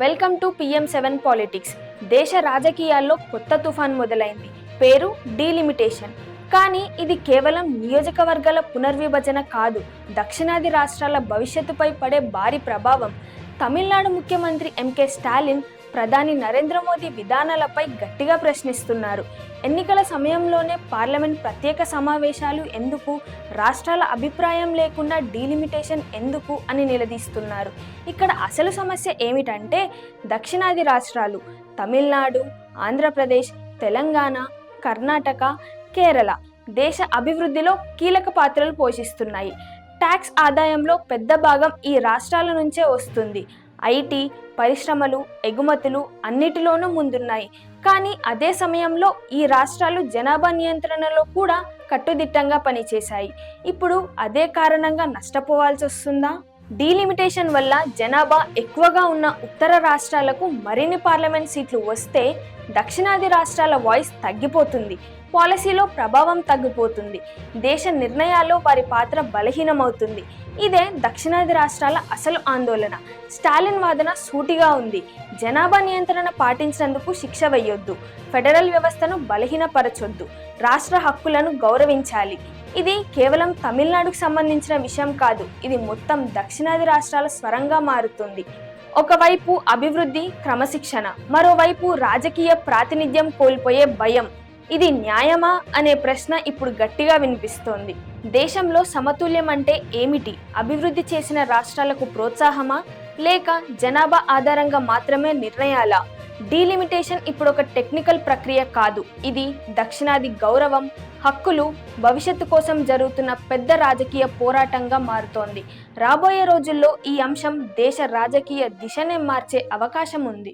Welcome to PM7 politics. దేశ రాజకీయాల్లో కొత్త తుఫాన్ మొదలైంది. పేరు డీలిమిటేషన్. కానీ ఇది కేవలం నియోజకవర్గాల పునర్విభజన కాదు, దక్షిణాది రాష్ట్రాల భవిష్యత్తుపై పడే భారీ ప్రభావం. తమిళనాడు ముఖ్యమంత్రి ఎంకే స్టాలిన్ ప్రధాని నరేంద్ర మోదీ విధానాలపై గట్టిగా ప్రశ్నిస్తున్నారు. ఎన్నికల సమయంలోనే పార్లమెంట్ ప్రత్యేక సమావేశాలు ఎందుకు, రాష్ట్రాల అభిప్రాయం లేకుండా డీలిమిటేషన్ ఎందుకు అని నిలదీస్తున్నారు. ఇక్కడ అసలు సమస్య ఏమిటంటే దక్షిణాది రాష్ట్రాలు తమిళనాడు, ఆంధ్రప్రదేశ్, తెలంగాణ, కర్ణాటక, కేరళ దేశ అభివృద్ధిలో కీలక పాత్రలు పోషిస్తున్నాయి. ట్యాక్స్ ఆదాయంలో పెద్ద భాగం ఈ రాష్ట్రాల నుంచే వస్తుంది. ఐటీ, పరిశ్రమలు, ఎగుమతులు అన్నిటిలోనూ ముందున్నాయి. కానీ అదే సమయంలో ఈ రాష్ట్రాలు జనాభా నియంత్రణలో కూడా కట్టుదిట్టంగా పనిచేశాయి. ఇప్పుడు అదే కారణంగా నష్టపోవాల్సి వస్తుందా? డీలిమిటేషన్ వల్ల జనాభా ఎక్కువగా ఉన్న ఉత్తర రాష్ట్రాలకు మరిన్ని పార్లమెంట్ సీట్లు వస్తే దక్షిణాది రాష్ట్రాల వాయిస్ తగ్గిపోతుంది, పాలసీలో ప్రభావం తగ్గిపోతుంది, దేశ నిర్ణయాల్లో వారి పాత్ర బలహీనమవుతుంది. ఇదే దక్షిణాది రాష్ట్రాల అసలు ఆందోళన. స్టాలిన్ వాదన సూటిగా ఉంది. జనాభా నియంత్రణ పాటించినందుకు శిక్ష వేయొద్దు, ఫెడరల్ వ్యవస్థను బలహీనపరచొద్దు, రాష్ట్ర హక్కులను గౌరవించాలి. ఇది కేవలం తమిళనాడుకు సంబంధించిన విషయం కాదు, ఇది మొత్తం దక్షిణాది రాష్ట్రాల స్వరంగా మారుతుంది. ఒకవైపు అభివృద్ధి, క్రమశిక్షణ, మరోవైపు రాజకీయ ప్రాతినిధ్యం కోల్పోయే భయం. ఇది న్యాయమా అనే ప్రశ్న ఇప్పుడు గట్టిగా వినిపిస్తోంది. దేశంలో సమతుల్యం అంటే ఏమిటి? అభివృద్ధి చేసిన రాష్ట్రాలకు ప్రోత్సాహమా, లేక జనాభా ఆధారంగా మాత్రమే నిర్ణయాలా? డీలిమిటేషన్ ఇప్పుడు ఒక టెక్నికల్ ప్రక్రియ కాదు, ఇది దక్షిణాది గౌరవం, హక్కులు, భవిష్యత్తు కోసం జరుగుతున్న పెద్ద రాజకీయ పోరాటంగా మారుతోంది. రాబోయే రోజుల్లో ఈ అంశం దేశ రాజకీయ దిశనే మార్చే అవకాశం ఉంది.